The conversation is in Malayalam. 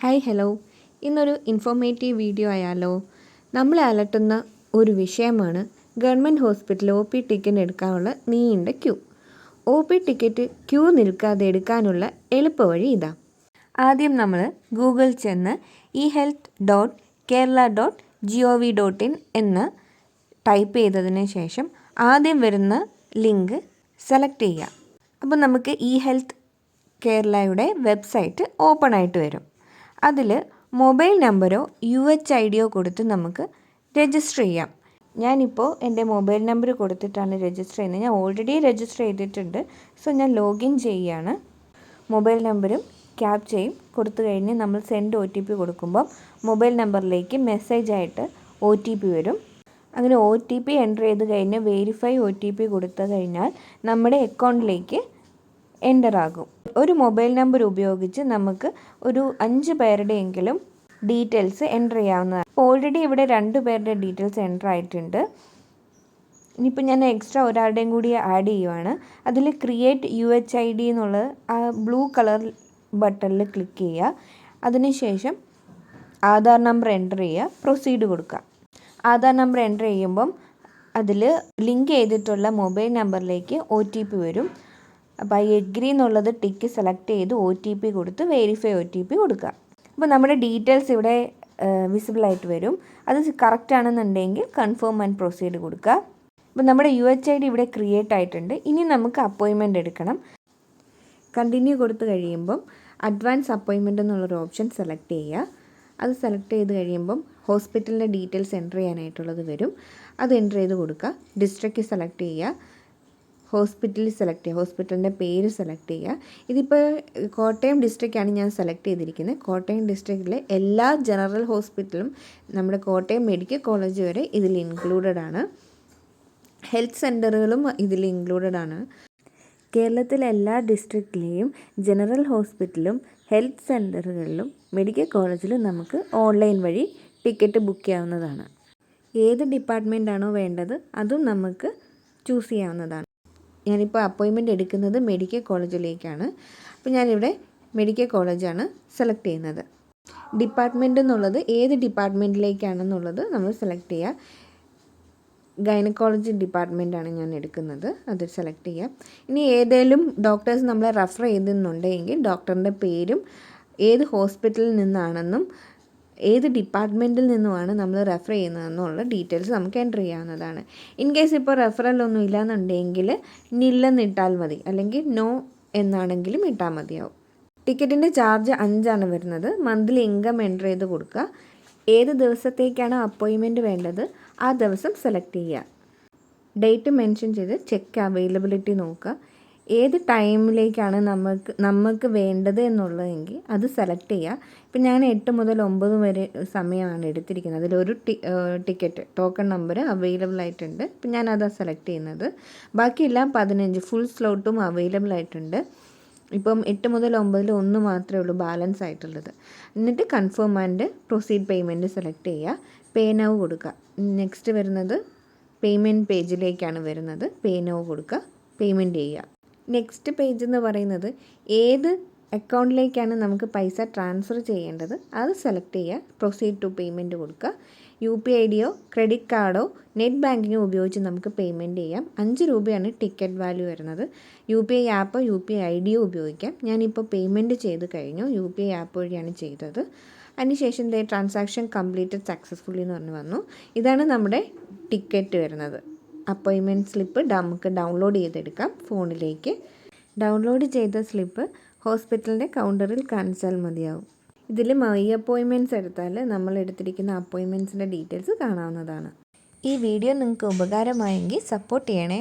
ഹായ് ഹലോ, ഇന്നൊരു ഇൻഫോർമേറ്റീവ് വീഡിയോ ആയാലോ. നമ്മളെ അലട്ടുന്ന ഒരു വിഷയമാണ് ഗവൺമെൻറ് ഹോസ്പിറ്റൽ OP ടിക്കറ്റ് എടുക്കാനുള്ള നീണ്ട ക്യൂ. OP ടിക്കറ്റ് ക്യൂ നിൽക്കാതെ എടുക്കാനുള്ള എളുപ്പവഴി ഇതാ. ആദ്യം നമ്മൾ ഗൂഗിൾ ചെന്ന് ehealth.kerala.gov.in എന്ന് ടൈപ്പ് ചെയ്തതിന് ശേഷം ആദ്യം വരുന്ന ലിങ്ക് സെലക്ട് ചെയ്യുക. അപ്പോൾ നമുക്ക് eHealth കേരളയുടെ വെബ്സൈറ്റ് ഓപ്പൺ ആയിട്ട് വരും. അതിൽ മൊബൈൽ നമ്പറോ UHIDയോ കൊടുത്ത് നമുക്ക് രജിസ്റ്റർ ചെയ്യാം. ഞാനിപ്പോൾ എൻ്റെ മൊബൈൽ നമ്പർ കൊടുത്തിട്ടാണ് രജിസ്റ്റർ ചെയ്യുന്നത്. ഞാൻ ഓൾറെഡി രജിസ്റ്റർ ചെയ്തിട്ടുണ്ട്. സോ ഞാൻ ലോഗിൻ ചെയ്യുകയാണ്. മൊബൈൽ നമ്പറും ക്യാപ്ചയും കൊടുത്തു കഴിഞ്ഞ് നമ്മൾ സെൻഡ് OTP കൊടുക്കുമ്പോൾ മൊബൈൽ നമ്പറിലേക്ക് മെസ്സേജായിട്ട് OTP വരും. അങ്ങനെ OTP എൻ്റർ ചെയ്ത് കഴിഞ്ഞ് വെരിഫൈ OTP കൊടുത്തു കഴിഞ്ഞാൽ നമ്മുടെ അക്കൗണ്ടിലേക്ക് എൻ്റർ ആകും. ഒരു മൊബൈൽ നമ്പർ ഉപയോഗിച്ച് നമുക്ക് ഒരു 5 പേരുടെയെങ്കിലും ഡീറ്റെയിൽസ് എൻ്റർ ചെയ്യാവുന്നതാണ്. ഓൾറെഡി ഇവിടെ 2 പേരുടെ ഡീറ്റെയിൽസ് എൻ്റർ ആയിട്ടുണ്ട്. ഇനിയിപ്പോൾ ഞാൻ എക്സ്ട്രാ ഒരാളുടെയും കൂടി ആഡ് ചെയ്യുവാണ്. അതിൽ ക്രിയേറ്റ് UHID എന്നുള്ള ആ ബ്ലൂ കളർ ബട്ടണിൽ ക്ലിക്ക് ചെയ്യുക. അതിനുശേഷം ആധാർ നമ്പർ എൻ്റർ ചെയ്യുക, പ്രൊസീഡ് കൊടുക്കുക. ആധാർ നമ്പർ എൻ്റർ ചെയ്യുമ്പം അതിൽ ലിങ്ക് ചെയ്തിട്ടുള്ള മൊബൈൽ നമ്പറിലേക്ക് OTP വരും. അപ്പോൾ ഈ എഗ്രി എന്നുള്ളത് ടിക്ക് സെലക്ട് ചെയ്ത് OTP കൊടുത്ത് വെരിഫൈ OTP കൊടുക്കുക. അപ്പോൾ നമ്മുടെ ഡീറ്റെയിൽസ് ഇവിടെ വിസിബിളായിട്ട് വരും. അത് കറക്റ്റ് ആണെന്നുണ്ടെങ്കിൽ കൺഫേം ആൻഡ് പ്രൊസീഡ് കൊടുക്കുക. അപ്പോൾ നമ്മുടെ UHID ഇവിടെ ക്രിയേറ്റ് ആയിട്ടുണ്ട്. ഇനി നമുക്ക് അപ്പോയിൻമെൻറ്റ് എടുക്കണം. കണ്ടിന്യൂ കൊടുത്ത് കഴിയുമ്പം അഡ്വാൻസ് അപ്പോയിൻമെൻറ്റ് എന്നുള്ളൊരു ഓപ്ഷൻ സെലക്ട് ചെയ്യുക. അത് സെലക്ട് ചെയ്ത് കഴിയുമ്പം ഹോസ്പിറ്റലിൻ്റെ ഡീറ്റെയിൽസ് എൻ്റർ ചെയ്യാനായിട്ടുള്ളത് വരും. അത് എൻ്റർ ചെയ്ത് കൊടുക്കുക. ഡിസ്ട്രിക്റ്റ് സെലക്ട് ചെയ്യുക. ഹോസ്പിറ്റലിൽ സെലക്ട് ചെയ്യുക. ഹോസ്പിറ്റലിൻ്റെ പേര് സെലക്ട് ചെയ്യുക. ഇതിപ്പോൾ കോട്ടയം ഡിസ്ട്രിക്റ്റാണ് ഞാൻ സെലക്ട് ചെയ്തിരിക്കുന്നത്. കോട്ടയം ഡിസ്ട്രിക്റ്റിലെ എല്ലാ ജനറൽ ഹോസ്പിറ്റലും നമ്മുടെ കോട്ടയം മെഡിക്കൽ കോളേജ് വരെ ഇതിൽ ഇൻക്ലൂഡഡ് ആണ്. ഹെൽത്ത് സെൻ്ററുകളും ഇതിൽ ഇൻക്ലൂഡഡ് ആണ്. കേരളത്തിലെ എല്ലാ ഡിസ്ട്രിക്റ്റിലെയും ജനറൽ ഹോസ്പിറ്റലും ഹെൽത്ത് സെൻ്ററുകളിലും മെഡിക്കൽ കോളേജിലും നമുക്ക് ഓൺലൈൻ വഴി ടിക്കറ്റ് ബുക്ക് ചെയ്യാവുന്നതാണ്. ഏത് ഡിപ്പാർട്ട്മെൻറ്റാണോ വേണ്ടത് അതും നമുക്ക് ചൂസ് ചെയ്യാവുന്നതാണ്. ഞാനിപ്പോൾ അപ്പോയിൻമെൻറ്റ് എടുക്കുന്നത് മെഡിക്കൽ കോളേജിലേക്കാണ്. അപ്പോൾ ഞാനിവിടെ മെഡിക്കൽ കോളേജാണ് സെലക്ട് ചെയ്യുന്നത്. ഡിപ്പാർട്ട്മെൻറ്റ് എന്നുള്ളത് ഏത് ഡിപ്പാർട്ട്മെൻറ്റിലേക്കാണെന്നുള്ളത് നമ്മൾ സെലക്ട് ചെയ്യുക. ഗൈനക്കോളജി ഡിപ്പാർട്ട്മെൻറ്റാണ് ഞാൻ എടുക്കുന്നത്, അത് സെലക്ട് ചെയ്യുക. ഇനി ഏതെങ്കിലും ഡോക്ടേഴ്സ് നമ്മളെ റെഫർ ചെയ്തെന്നുണ്ടെങ്കിൽ ഡോക്ടറിൻ്റെ പേരും ഏത് ഹോസ്പിറ്റലിൽ നിന്നാണെന്നും ഏത് ഡിപ്പാർട്ട്മെൻറ്റിൽ നിന്നുമാണ് നമ്മൾ റെഫർ ചെയ്യുന്നതെന്നുള്ള ഡീറ്റെയിൽസ് നമുക്ക് എൻ്റർ ചെയ്യാവുന്നതാണ്. ഇൻ കേസ് ഇപ്പോൾ റെഫറലൊന്നും ഇല്ലയെന്നുണ്ടെങ്കിൽ നില്ലെന്ന് ഇട്ടാൽ മതി, അല്ലെങ്കിൽ നോ എന്നാണെങ്കിലും ഇട്ടാൽ മതിയാവും. ടിക്കറ്റിൻ്റെ ചാർജ് 5 വരുന്നത്. മന്ത്ലി ഇൻകം എൻ്റർ ചെയ്ത് കൊടുക്കുക. ഏത് ദിവസത്തേക്കാണ് അപ്പോയിൻമെൻറ്റ് വേണ്ടത് ആ ദിവസം സെലക്ട് ചെയ്യുക. ഡേറ്റ് മെൻഷൻ ചെയ്ത് ചെക്ക് അവൈലബിലിറ്റി നോക്കുക. ഏത് ടൈമിലേക്കാണ് നമുക്ക് വേണ്ടത് എന്നുള്ളതെങ്കിൽ അത് സെലക്ട് ചെയ്യുക. ഇപ്പം ഞാൻ 8 മുതൽ 9 വരെ സമയമാണ് എടുത്തിരിക്കുന്നത്. അതിലൊരു ടിക്കറ്റ് ടോക്കൺ നമ്പർ അവൈലബിൾ ആയിട്ടുണ്ട്. ഇപ്പം ഞാനതാണ് സെലക്ട് ചെയ്യുന്നത്. ബാക്കിയെല്ലാം 15 ഫുൾ സ്ലോട്ടും അവൈലബിൾ ആയിട്ടുണ്ട്. ഇപ്പം 8 മുതൽ 9 1 മാത്രമേ ഉള്ളൂ ബാലൻസ് ആയിട്ടുള്ളത്. എന്നിട്ട് confirm and proceed payment select ചെയ്യുക. പേ നൗ കൊടുക്കുക. നെക്സ്റ്റ് വരുന്നത് പേയ്മെൻറ്റ് പേജിലേക്കാണ് വരുന്നത്. പേ നൗ കൊടുക്കുക, പേയ്മെൻറ്റ് ചെയ്യുക. നെക്സ്റ്റ് പേജ് എന്ന് പറയുന്നത് ഏത് അക്കൗണ്ടിലേക്കാണ് നമുക്ക് പൈസ ട്രാൻസ്ഫർ ചെയ്യേണ്ടത് അത് സെലക്ട് ചെയ്യുക. പ്രൊസീഡ് ടു പേയ്മെൻറ്റ് കൊടുക്കുക. UPIDയോ ക്രെഡിറ്റ് കാർഡോ നെറ്റ് ബാങ്കിങ്ങോ ഉപയോഗിച്ച് നമുക്ക് പേയ്മെൻറ്റ് ചെയ്യാം. 5 രൂപയാണ് ടിക്കറ്റ് വാല്യൂ വരുന്നത്. UPI ആപ്പോ UPIDയോ ഉപയോഗിക്കാം. ഞാനിപ്പോൾ പേയ്മെൻറ്റ് ചെയ്ത് കഴിഞ്ഞു. UPI ആപ്പ് വഴിയാണ് ചെയ്തത്. അതിനുശേഷം ട്രാൻസാക്ഷൻ കംപ്ലീറ്റഡ് സക്സസ്ഫുള്ളി എന്ന് പറഞ്ഞ് വന്നു. ഇതാണ് നമ്മുടെ ടിക്കറ്റ് വരുന്നത്. അപ്പോയിൻമെൻറ്റ് സ്ലിപ്പ് നമുക്ക് ഡൗൺലോഡ് ചെയ്തെടുക്കാം ഫോണിലേക്ക്. ഡൗൺലോഡ് ചെയ്ത സ്ലിപ്പ് ഹോസ്പിറ്റലിൻ്റെ കൗണ്ടറിൽ കാണിച്ചാൽ മതിയാവും. ഇതിൽ മൈ അപ്പോയിൻമെൻറ്റ്സ് എടുത്താൽ നമ്മൾ എടുത്തിരിക്കുന്ന അപ്പോയിൻമെൻറ്റ്സിൻ്റെ ഡീറ്റെയിൽസ് കാണാവുന്നതാണ്. ഈ വീഡിയോ നിങ്ങൾക്ക് ഉപകാരമായെങ്കിൽ സപ്പോർട്ട് ചെയ്യണേ.